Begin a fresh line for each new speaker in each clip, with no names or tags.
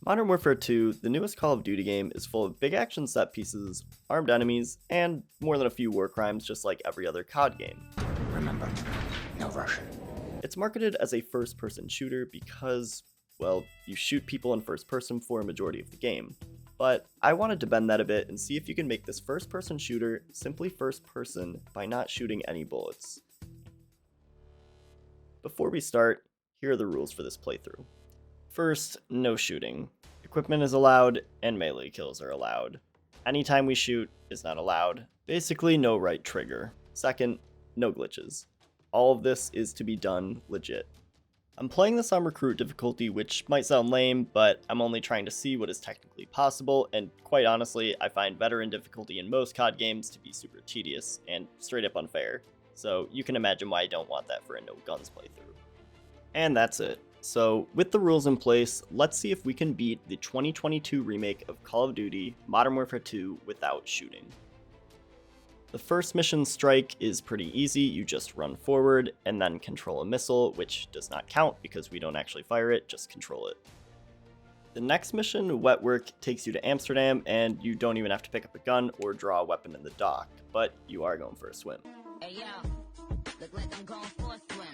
Modern Warfare 2, the newest Call of Duty game, is full of big action set pieces, armed enemies, and more than a few war crimes just like every other COD game.
Remember, no Russian.
It's marketed as a first-person shooter because, well, you shoot people in first person for a majority of the game. But I wanted to bend that a bit and see if you can make this first-person shooter simply first person by not shooting any bullets. Before we start, here are the rules for this playthrough. First, no shooting. Equipment is allowed, and melee kills are allowed. Anytime we shoot is not allowed. Basically, no right trigger. Second, no glitches. All of this is to be done legit. I'm playing this on Recruit difficulty, which might sound lame, but I'm only trying to see what is technically possible, and quite honestly, I find veteran difficulty in most COD games to be super tedious and straight up unfair. So you can imagine why I don't want that for a no guns playthrough. And that's it. So, with the rules in place, let's see if we can beat the 2022 remake of Call of Duty Modern Warfare 2 without shooting. The first mission, Strike, is pretty easy. You just run forward and then control a missile, which does not count because we don't actually fire it, just control it. The next mission, Wetwork, takes you to Amsterdam, and you don't even have to pick up a gun or draw a weapon in the dock, but you are going for a swim.
Hey yo, look like I'm going for a swim.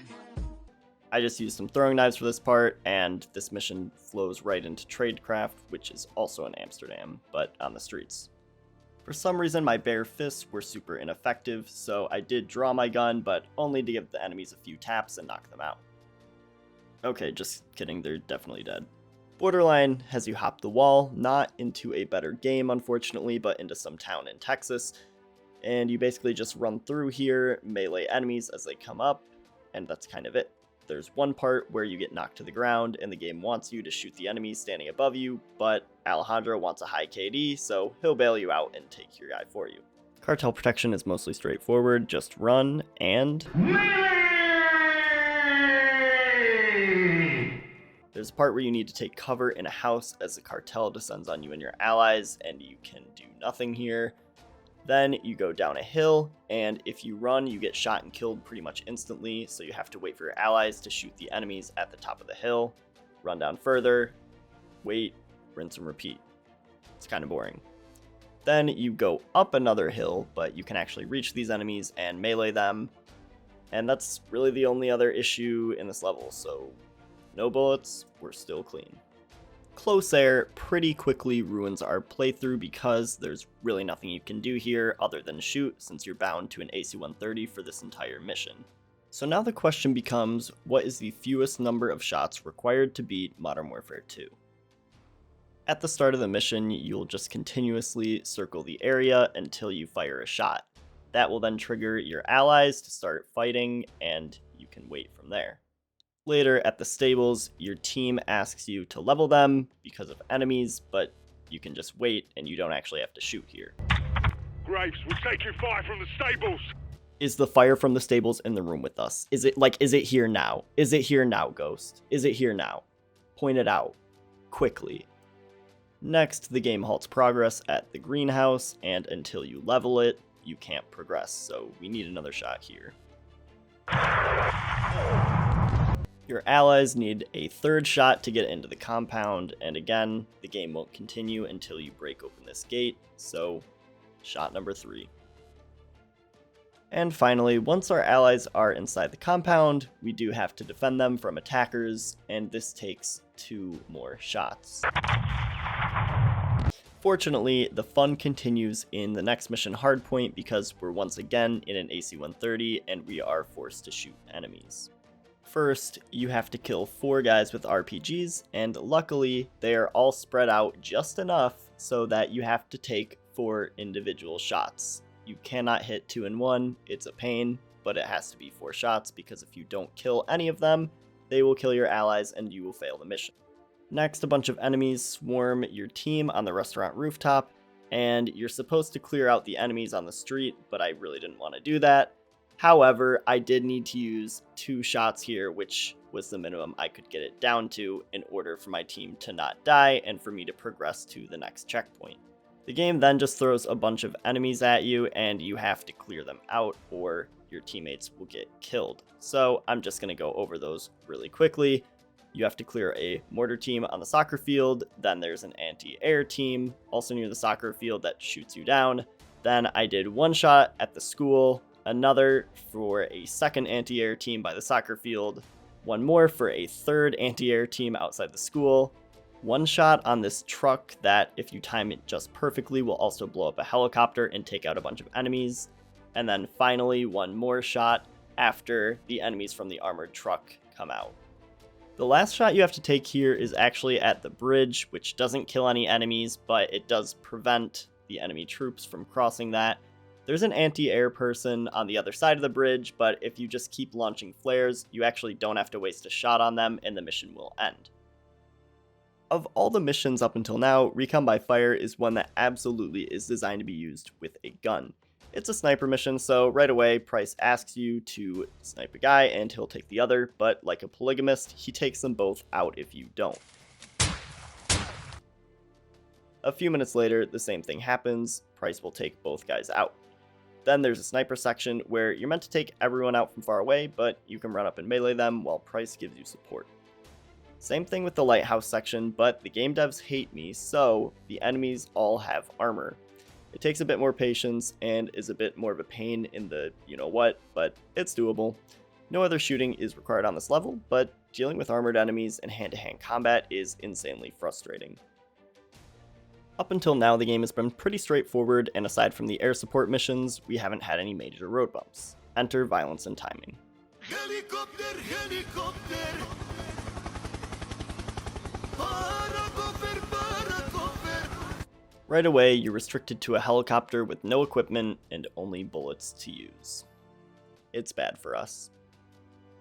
I just used some throwing knives for this part, and this mission flows right into Tradecraft, which is also in Amsterdam, but on the streets. For some reason, my bare fists were super ineffective, so I did draw my gun, but only to give the enemies a few taps and knock them out. Okay, just kidding, they're definitely dead. Borderline has you hop the wall, not into a better game, unfortunately, but into some town in Texas, and you basically just run through here, melee enemies as they come up, and that's kind of it. There's one part where you get knocked to the ground and the game wants you to shoot the enemies standing above you, but Alejandro wants a high KD, so he'll bail you out and take your guy for you. Cartel Protection is mostly straightforward, just run and... There's a part where you need to take cover in a house as the cartel descends on you and your allies, and you can do nothing here. Then you go down a hill, and if you run, you get shot and killed pretty much instantly, so you have to wait for your allies to shoot the enemies at the top of the hill, run down further, wait, rinse and repeat. It's kind of boring. Then you go up another hill, but you can actually reach these enemies and melee them, and that's really the only other issue in this level, so no bullets, we're still clean. Close air pretty quickly ruins our playthrough because there's really nothing you can do here other than shoot, since you're bound to an AC-130 for this entire mission. So now the question becomes, what is the fewest number of shots required to beat Modern Warfare 2? At the start of the mission, you'll just continuously circle the area until you fire a shot. That will then trigger your allies to start fighting, and you can wait from there. Later at the stables, your team asks you to level them because of enemies, but you can just wait and you don't actually have to shoot here.
Graves, we're taking fire from the stables!
Is the fire from the stables in the room with us? Is it here now? Is it here now, Ghost? Is it here now? Point it out. Quickly. Next, the game halts progress at the greenhouse, and until you level it, you can't progress, so we need another shot here. Your allies need a third shot to get into the compound, and again, the game won't continue until you break open this gate, so shot number 3. And finally, once our allies are inside the compound, we do have to defend them from attackers, and this takes 2 more shots. Fortunately, the fun continues in the next mission, Hardpoint, because we're once again in an AC-130 and we are forced to shoot enemies. First, you have to kill 4 guys with RPGs, and luckily, they are all spread out just enough so that you have to take 4 individual shots. You cannot hit 2 in 1, it's a pain, but it has to be 4 shots because if you don't kill any of them, they will kill your allies and you will fail the mission. Next, a bunch of enemies swarm your team on the restaurant rooftop, and you're supposed to clear out the enemies on the street, but I really didn't want to do that. However, I did need to use 2 shots here, which was the minimum I could get it down to in order for my team to not die and for me to progress to the next checkpoint. The game then just throws a bunch of enemies at you and you have to clear them out or your teammates will get killed. So I'm just going to go over those really quickly. you have to clear a mortar team on the soccer field, then there's an anti-air team also near the soccer field that shoots you down. Then I did one shot at the school, another for a second anti-air team by the soccer field, one more for a third anti-air team outside the school, one shot on this truck that, if you time it just perfectly, will also blow up a helicopter and take out a bunch of enemies, and then finally one more shot after the enemies from the armored truck come out. The last shot you have to take here is actually at the bridge, which doesn't kill any enemies, but it does prevent the enemy troops from crossing that. There's an anti-air person on the other side of the bridge, but if you just keep launching flares, you actually don't have to waste a shot on them and the mission will end. Of all the missions up until now, Recon by Fire is one that absolutely is designed to be used with a gun. It's a sniper mission, so right away, Price asks you to snipe a guy and he'll take the other, but like a polygamist, he takes them both out if you don't. A few minutes later, the same thing happens. Price will take both guys out. Then there's a sniper section where you're meant to take everyone out from far away, but you can run up and melee them while Price gives you support. Same thing with the lighthouse section, but the game devs hate me, so the enemies all have armor. It takes a bit more patience and is a bit more of a pain in the you-know-what, but it's doable. No other shooting is required on this level, but dealing with armored enemies and hand-to-hand combat is insanely frustrating. Up until now, the game has been pretty straightforward, and aside from the air support missions, we haven't had any major road bumps. Enter violence and timing.
Helicopter, helicopter.
Right away, you're restricted to a helicopter with no equipment and only bullets to use. It's bad for us.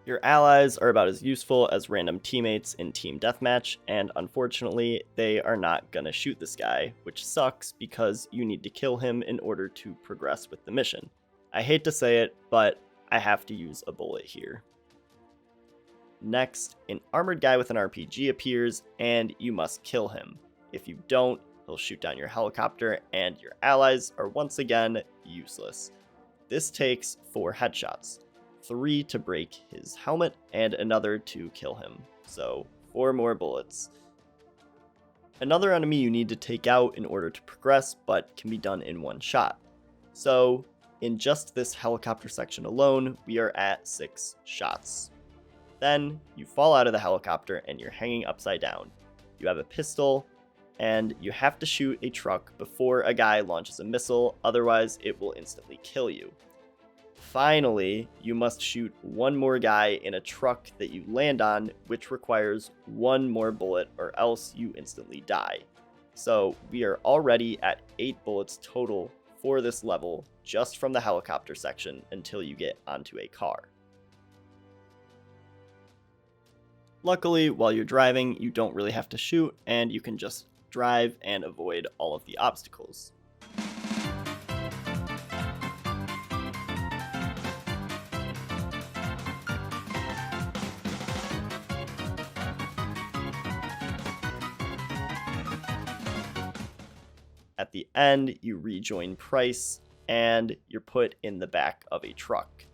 Your allies are about as useful as random teammates in Team Deathmatch, and unfortunately, they are not gonna shoot this guy, which sucks because you need to kill him in order to progress with the mission. I hate to say it, but I have to use a bullet here. Next, an armored guy with an RPG appears, and you must kill him. If you don't, he'll shoot down your helicopter, and your allies are once again useless. This takes 4 headshots. 3 to break his helmet, and another to kill him. So, 4 more bullets. Another enemy you need to take out in order to progress, but can be done in one shot. So, in just this helicopter section alone, we are at 6 shots. Then, you fall out of the helicopter and you're hanging upside down. You have a pistol, and you have to shoot a truck before a guy launches a missile, otherwise it will instantly kill you. Finally, you must shoot one more guy in a truck that you land on, which requires 1 more bullet or else you instantly die. So we are already at 8 bullets total for this level just from the helicopter section until you get onto a car. Luckily, while you're driving, you don't really have to shoot, and you can just drive and avoid all of the obstacles. At the end, you rejoin Price, and you're put in the back of a truck.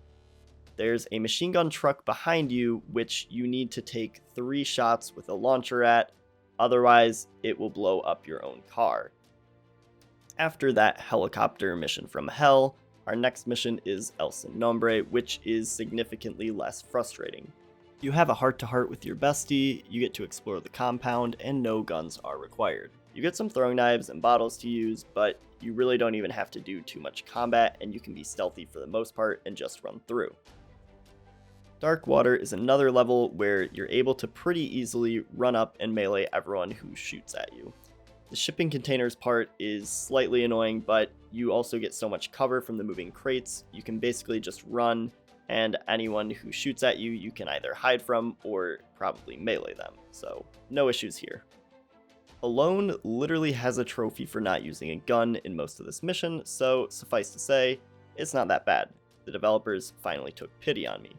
There's a machine gun truck behind you, which you need to take 3 shots with a launcher at, otherwise it will blow up your own car. After that helicopter mission from hell, our next mission is Sin Nombre, which is significantly less frustrating. You have a heart-to-heart with your bestie, you get to explore the compound, and no guns are required. You get some throwing knives and bottles to use, but you really don't even have to do too much combat, and you can be stealthy for the most part and just run through. Dark Water is another level where you're able to pretty easily run up and melee everyone who shoots at you. The shipping containers part is slightly annoying, but you also get so much cover from the moving crates, you can basically just run, and anyone who shoots at you, you can either hide from or probably melee them, so no issues here. Alone literally has a trophy for not using a gun in most of this mission, so suffice to say, it's not that bad. The developers finally took pity on me.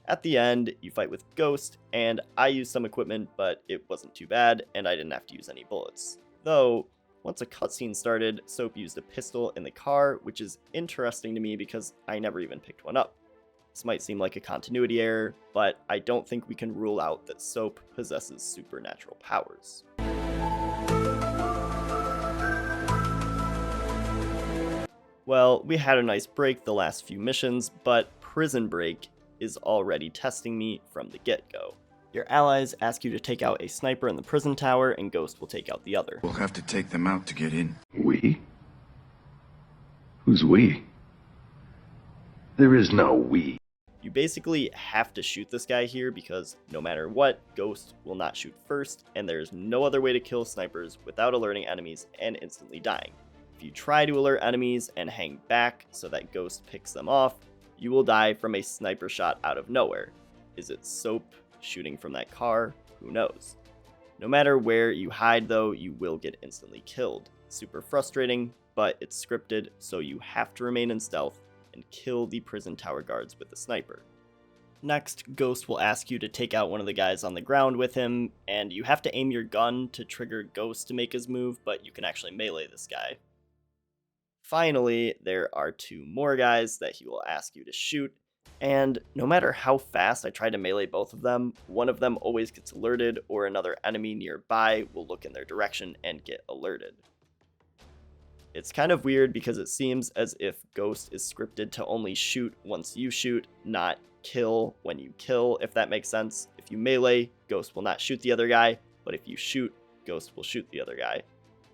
At the end, you fight with Ghost, and I used some equipment, but it wasn't too bad, and I didn't have to use any bullets. Though, once a cutscene started, Soap used a pistol in the car, which is interesting to me because I never even picked one up. This might seem like a continuity error, but I don't think we can rule out that Soap possesses supernatural powers. Well, we had a nice break the last few missions, but Prison Break is already testing me from the get-go. Your allies ask you to take out a sniper in the prison tower, and Ghost will take out the other.
We'll have to take them out to get in.
We? Who's we? There is no we.
You basically have to shoot this guy here because no matter what, Ghost will not shoot first, and there's no other way to kill snipers without alerting enemies and instantly dying. If you try to alert enemies and hang back so that Ghost picks them off, you will die from a sniper shot out of nowhere. Is it Soap shooting from that car? Who knows? No matter where you hide though, you will get instantly killed. Super frustrating, but it's scripted, so you have to remain in stealth and kill the prison tower guards with the sniper. Next, Ghost will ask you to take out one of the guys on the ground with him, and you have to aim your gun to trigger Ghost to make his move, but you can actually melee this guy. Finally, there are 2 more guys that he will ask you to shoot, and no matter how fast I try to melee both of them, one of them always gets alerted, or another enemy nearby will look in their direction and get alerted. It's kind of weird because it seems as if Ghost is scripted to only shoot once you shoot, not kill when you kill, if that makes sense. If you melee, Ghost will not shoot the other guy, but if you shoot, Ghost will shoot the other guy.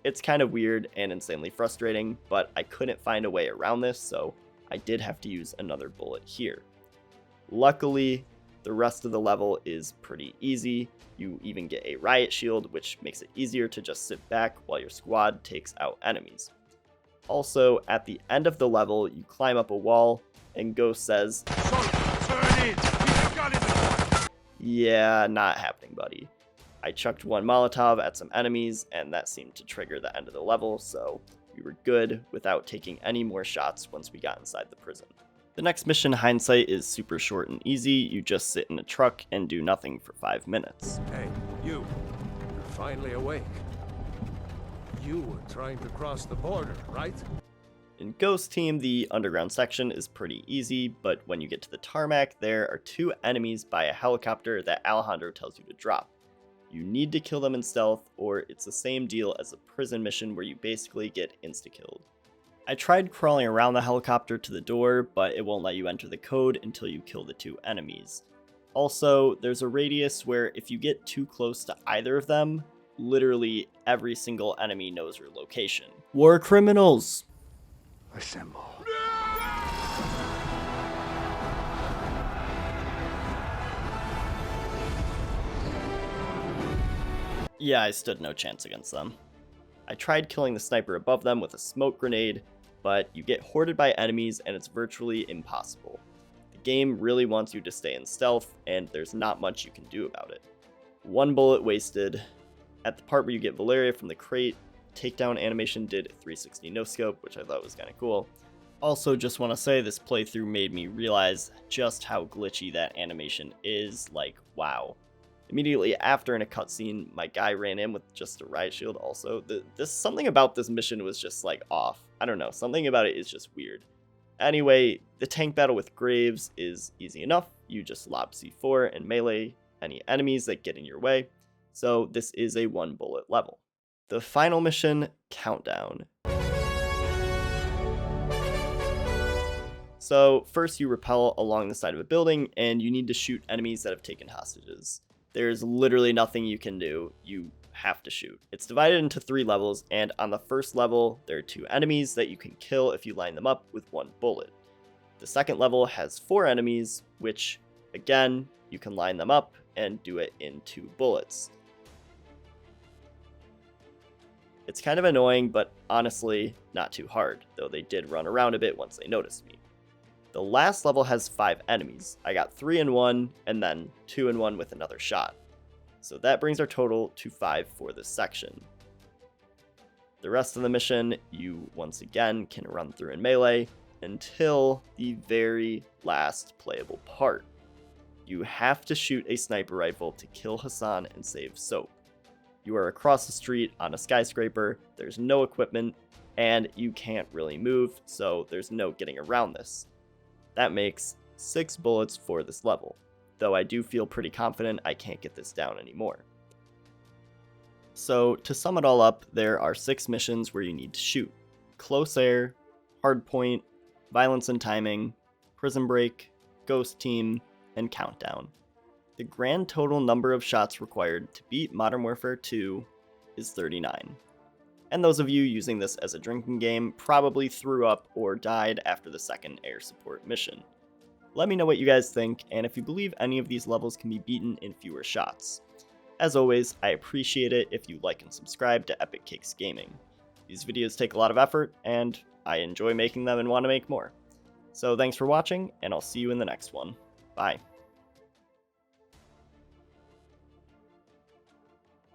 It's kind of weird and insanely frustrating, but I couldn't find a way around this, so I did have to use another bullet here. Luckily, the rest of the level is pretty easy. You even get a riot shield, which makes it easier to just sit back while your squad takes out enemies. Also, at the end of the level, you climb up a wall, and Ghost says,
Turn in! Keep the gun in the car!
"Yeah, not happening, buddy." I chucked one Molotov at some enemies, and that seemed to trigger the end of the level, so we were good without taking any more shots once we got inside the prison. The next mission, Hindsight, is super short and easy. You just sit in a truck and do nothing for 5 minutes.
Hey, you're finally awake. You were trying to cross the border, right?
In Ghost Team, the underground section is pretty easy, but when you get to the tarmac, there are 2 enemies by a helicopter that Alejandro tells you to drop. You need to kill them in stealth, or it's the same deal as a prison mission where you basically get insta-killed. I tried crawling around the helicopter to the door, but it won't let you enter the code until you kill the 2 enemies. Also, there's a radius where if you get too close to either of them, literally every single enemy knows your location. War criminals!
Assemble.
Yeah, I stood no chance against them. I tried killing the sniper above them with a smoke grenade, but you get hoarded by enemies and it's virtually impossible. The game really wants you to stay in stealth, and there's not much you can do about it. 1 bullet wasted. At the part where you get Valeria from the crate, takedown animation did 360 no scope, which I thought was kind of cool. Also, just want to say this playthrough made me realize just how glitchy that animation is. Like, wow. Immediately after, in a cutscene, my guy ran in with just a riot shield also. Something about this mission was just like off. I don't know, something about it is just weird. Anyway, the tank battle with Graves is easy enough. You just lob C4 and melee any enemies that get in your way. So this is a 1 bullet level. The final mission, Countdown. So first you rappel along the side of a building and you need to shoot enemies that have taken hostages. There's literally nothing you can do. You have to shoot. It's divided into 3 levels, and on the first level, there are 2 enemies that you can kill if you line them up with 1 bullet. The second level has 4 enemies, which, again, you can line them up and do it in 2 bullets. It's kind of annoying, but honestly, not too hard, though they did run around a bit once they noticed me. The last level has 5 enemies. I got 3 in 1, and then 2 in 1 with another shot. So that brings our total to 5 for this section. The rest of the mission, you once again can run through in melee until the very last playable part. You have to shoot a sniper rifle to kill Hassan and save Soap. You are across the street on a skyscraper, there's no equipment, and you can't really move, so there's no getting around this. That makes 6 bullets for this level, though I do feel pretty confident I can't get this down anymore. So to sum it all up, there are 6 missions where you need to shoot: Close Air, Hardpoint, Violence and Timing, Prison Break, Ghost Team, and Countdown. The grand total number of shots required to beat Modern Warfare 2 is 39. And those of you using this as a drinking game probably threw up or died after the second air support mission. Let me know what you guys think, and if you believe any of these levels can be beaten in fewer shots. As always, I appreciate it if you like and subscribe to Epic Cakes Gaming. These videos take a lot of effort, and I enjoy making them and want to make more. So thanks for watching, and I'll see you in the next one. Bye.